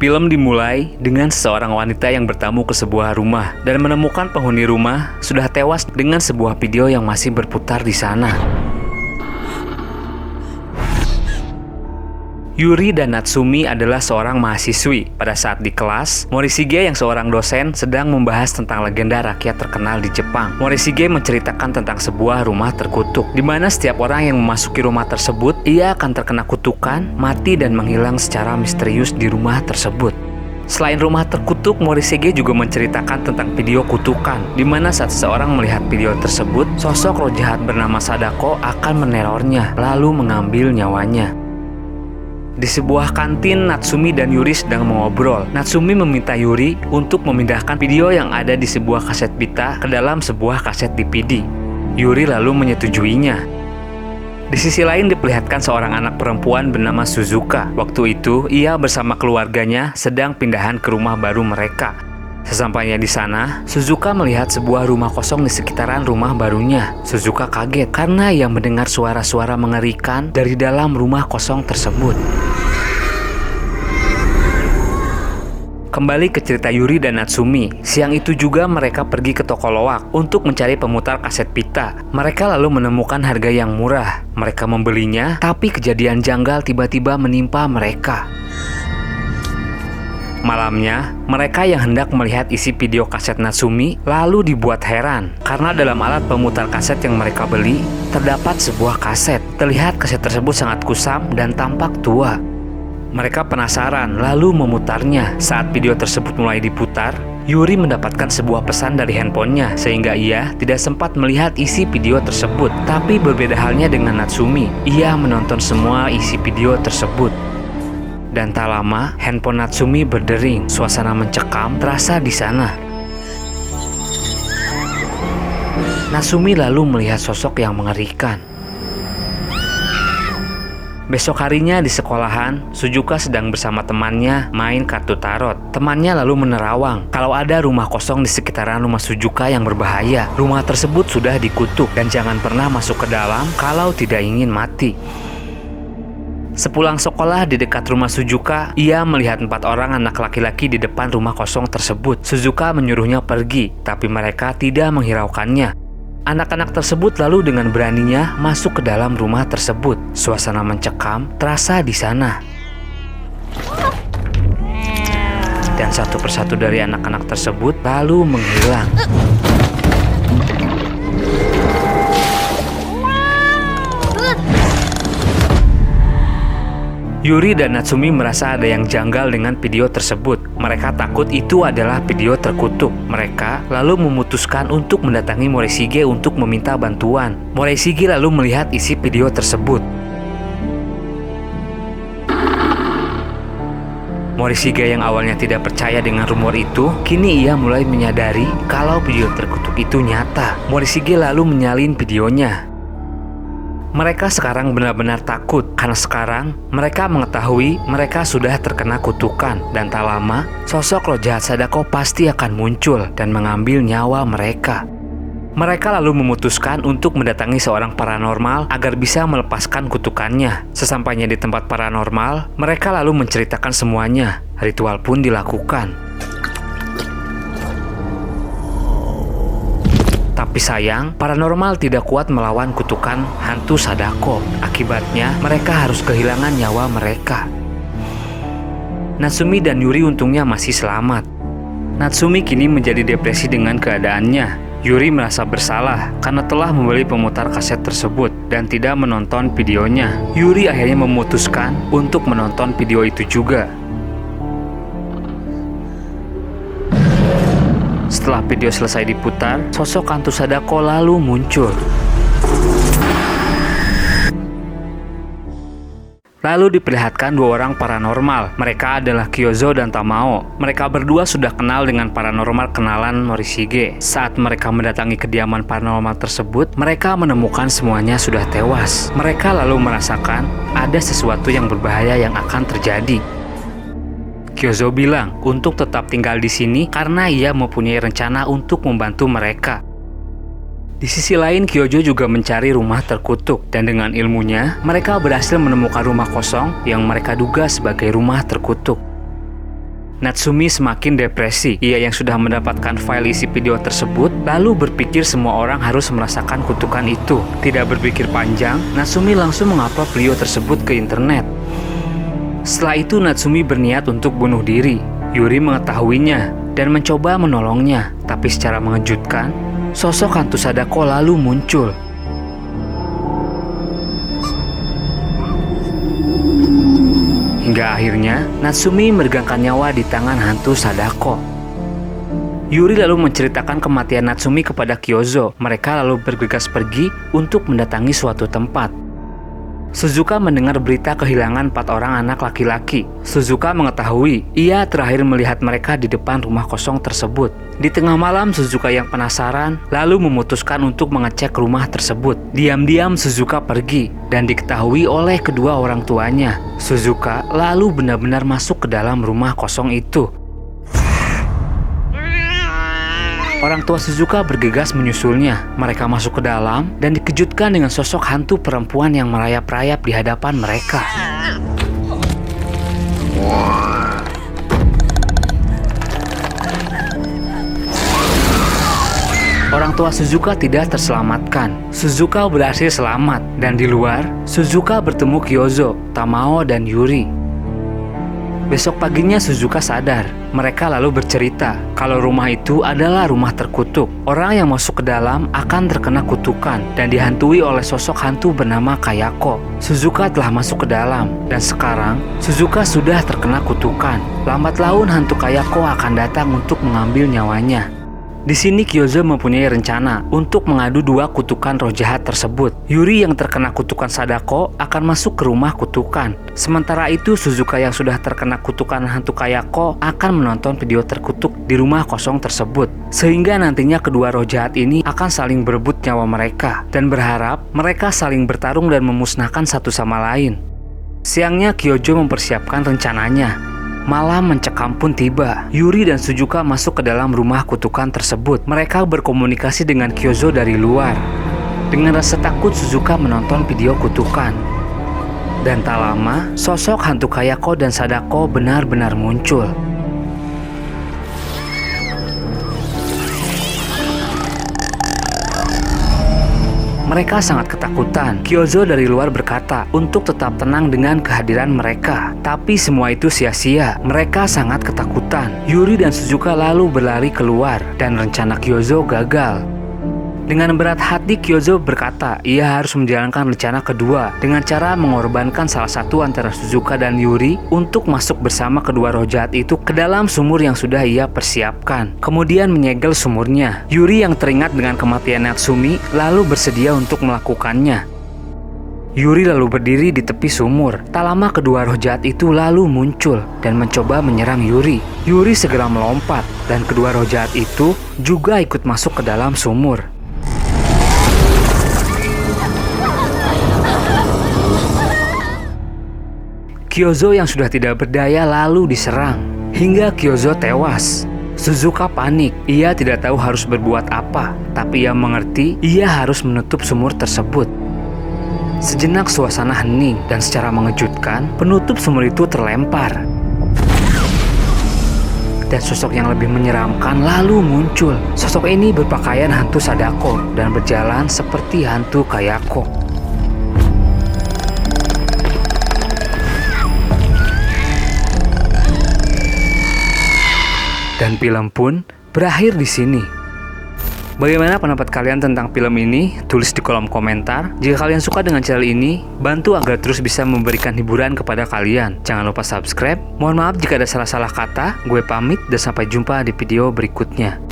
Film dimulai dengan seseorang wanita yang bertamu ke sebuah rumah dan menemukan penghuni rumah sudah tewas dengan sebuah video yang masih berputar di sana. Yuri dan Natsumi adalah seorang mahasiswi. Pada saat di kelas, Morishige yang seorang dosen sedang membahas tentang legenda rakyat terkenal di Jepang. Morishige menceritakan tentang sebuah rumah terkutuk, di mana setiap orang yang memasuki rumah tersebut, ia akan terkena kutukan, mati dan menghilang secara misterius di rumah tersebut. Selain rumah terkutuk, Morishige juga menceritakan tentang video kutukan, di mana saat seseorang melihat video tersebut, sosok roh jahat bernama Sadako akan menerornya, lalu mengambil nyawanya. Di sebuah kantin, Natsumi dan Yuri sedang mengobrol. Natsumi meminta Yuri untuk memindahkan video yang ada di sebuah kaset pita ke dalam sebuah kaset DVD. Yuri lalu menyetujuinya. Di sisi lain diperlihatkan seorang anak perempuan bernama Suzuka. Waktu itu, ia bersama keluarganya sedang pindahan ke rumah baru mereka. Sesampainya di sana, Suzuka melihat sebuah rumah kosong di sekitaran rumah barunya. Suzuka kaget karena ia mendengar suara-suara mengerikan dari dalam rumah kosong tersebut. Kembali ke cerita Yuri dan Natsumi, siang itu juga mereka pergi ke toko loak untuk mencari pemutar kaset pita. Mereka lalu menemukan harga yang murah. Mereka membelinya, tapi kejadian janggal tiba-tiba menimpa mereka. Malamnya, mereka yang hendak melihat isi video kaset Natsumi lalu dibuat heran karena dalam alat pemutar kaset yang mereka beli terdapat sebuah kaset. Terlihat kaset tersebut sangat kusam dan tampak tua. Mereka penasaran lalu memutarnya. Saat video tersebut mulai diputar, Yuri mendapatkan sebuah pesan dari handphonenya sehingga ia tidak sempat melihat isi video tersebut. Tapi berbeda halnya dengan Natsumi, ia menonton semua isi video tersebut. Dan tak lama, handphone Natsumi berdering. Suasana mencekam terasa di sana. Natsumi lalu melihat sosok yang mengerikan. Besok harinya di sekolahan, Suzuka sedang bersama temannya main kartu tarot. Temannya lalu menerawang kalau ada rumah kosong di sekitaran rumah Suzuka yang berbahaya. Rumah tersebut sudah dikutuk dan jangan pernah masuk ke dalam kalau tidak ingin mati. Sepulang sekolah di dekat rumah Suzuka, ia melihat 4 orang anak laki-laki di depan rumah kosong tersebut. Suzuka menyuruhnya pergi, tapi mereka tidak menghiraukannya. Anak-anak tersebut lalu dengan beraninya masuk ke dalam rumah tersebut. Suasana mencekam terasa di sana. Dan satu persatu dari anak-anak tersebut lalu menghilang. Yuri dan Natsumi merasa ada yang janggal dengan video tersebut. Mereka takut itu adalah video terkutuk. Mereka lalu memutuskan untuk mendatangi Morishige untuk meminta bantuan. Morishige lalu melihat isi video tersebut. Morishige yang awalnya tidak percaya dengan rumor itu, kini ia mulai menyadari kalau video terkutuk itu nyata. Morishige lalu menyalin videonya. Mereka sekarang benar-benar takut karena sekarang mereka mengetahui mereka sudah terkena kutukan dan tak lama sosok roh jahat Sadako pasti akan muncul dan mengambil nyawa mereka. Mereka lalu memutuskan untuk mendatangi seorang paranormal agar bisa melepaskan kutukannya. Sesampainya di tempat paranormal, mereka lalu menceritakan semuanya. Ritual pun dilakukan. Tapi sayang, paranormal tidak kuat melawan kutukan hantu Sadako. Akibatnya, mereka harus kehilangan nyawa mereka. Natsumi dan Yuri untungnya masih selamat. Natsumi kini menjadi depresi dengan keadaannya. Yuri merasa bersalah karena telah membeli pemutar kaset tersebut dan tidak menonton videonya. Yuri akhirnya memutuskan untuk menonton video itu juga. Setelah video selesai diputar, sosok hantu Sadako lalu muncul. Lalu diperlihatkan 2 orang paranormal. Mereka adalah Kyozo dan Tamao. Mereka berdua sudah kenal dengan paranormal kenalan Morishige. Saat mereka mendatangi kediaman paranormal tersebut, mereka menemukan semuanya sudah tewas. Mereka lalu merasakan ada sesuatu yang berbahaya yang akan terjadi. Kyozo bilang untuk tetap tinggal di sini karena ia mempunyai rencana untuk membantu mereka. Di sisi lain, Kyozo juga mencari rumah terkutuk dan dengan ilmunya, mereka berhasil menemukan rumah kosong yang mereka duga sebagai rumah terkutuk. Natsumi semakin depresi. Ia yang sudah mendapatkan file isi video tersebut, lalu berpikir semua orang harus merasakan kutukan itu. Tidak berpikir panjang, Natsumi langsung mengupload video tersebut ke internet. Setelah itu Natsumi berniat untuk bunuh diri. Yuri mengetahuinya dan mencoba menolongnya, tapi secara mengejutkan, sosok hantu Sadako lalu muncul. Hingga akhirnya, Natsumi meregangkan nyawa di tangan hantu Sadako. Yuri lalu menceritakan kematian Natsumi kepada Kyozo. Mereka lalu bergegas pergi untuk mendatangi suatu tempat. Suzuka mendengar berita kehilangan 4 orang anak laki-laki. Suzuka mengetahui ia terakhir melihat mereka di depan rumah kosong tersebut. Di tengah malam, Suzuka yang penasaran lalu memutuskan untuk mengecek rumah tersebut. Diam-diam Suzuka pergi dan diketahui oleh kedua orang tuanya. Suzuka lalu benar-benar masuk ke dalam rumah kosong itu. Orang tua Suzuka bergegas menyusulnya. Mereka masuk ke dalam dan dikejutkan dengan sosok hantu perempuan yang merayap-rayap di hadapan mereka. Orang tua Suzuka tidak terselamatkan. Suzuka berhasil selamat dan di luar, Suzuka bertemu Kyozo, Tamao, dan Yuri. Besok paginya Suzuka sadar. Mereka lalu bercerita kalau rumah itu adalah rumah terkutuk. Orang yang masuk ke dalam akan terkena kutukan dan dihantui oleh sosok hantu bernama Kayako. Suzuka telah masuk ke dalam dan sekarang Suzuka sudah terkena kutukan. Lambat laun hantu Kayako akan datang untuk mengambil nyawanya. Di sini Kyozo mempunyai rencana untuk mengadu 2 kutukan roh jahat tersebut. Yuri yang terkena kutukan Sadako akan masuk ke rumah kutukan. Sementara itu Suzuka yang sudah terkena kutukan hantu Kayako akan menonton video terkutuk di rumah kosong tersebut. Sehingga nantinya kedua roh jahat ini akan saling berebut nyawa mereka dan berharap mereka saling bertarung dan memusnahkan satu sama lain. Siangnya Kyozo mempersiapkan rencananya. Malam mencekam pun tiba. Yuri dan Suzuka masuk ke dalam rumah kutukan tersebut. Mereka berkomunikasi dengan Kyozo dari luar. Dengan rasa takut Suzuka menonton video kutukan. Dan tak lama, sosok hantu Kayako dan Sadako benar-benar muncul. Mereka sangat ketakutan. Kyozo dari luar berkata untuk tetap tenang dengan kehadiran mereka. Tapi semua itu sia-sia. Mereka sangat ketakutan. Yuri dan Suzuka lalu berlari keluar dan rencana Kyozo gagal. Dengan berat hati Kyozo berkata ia harus menjalankan rencana kedua dengan cara mengorbankan salah satu antara Suzuka dan Yuri untuk masuk bersama kedua roh jahat itu ke dalam sumur yang sudah ia persiapkan. Kemudian menyegel sumurnya. Yuri yang teringat dengan kematian Natsumi lalu bersedia untuk melakukannya. Yuri lalu berdiri di tepi sumur. Tak lama kedua roh jahat itu lalu muncul dan mencoba menyerang Yuri. Yuri segera melompat dan kedua roh jahat itu juga ikut masuk ke dalam sumur. Kyozo yang sudah tidak berdaya lalu diserang, hingga Kyozo tewas. Suzuka panik, ia tidak tahu harus berbuat apa, tapi ia mengerti ia harus menutup sumur tersebut. Sejenak suasana hening dan secara mengejutkan, penutup sumur itu terlempar. Dan sosok yang lebih menyeramkan lalu muncul. Sosok ini berpakaian hantu Sadako dan berjalan seperti hantu Kayako. Dan film pun berakhir di sini. Bagaimana pendapat kalian tentang film ini? Tulis di kolom komentar. Jika kalian suka dengan channel ini, bantu agar terus bisa memberikan hiburan kepada kalian. Jangan lupa subscribe. Mohon maaf jika ada salah-salah kata. Gue pamit dan sampai jumpa di video berikutnya.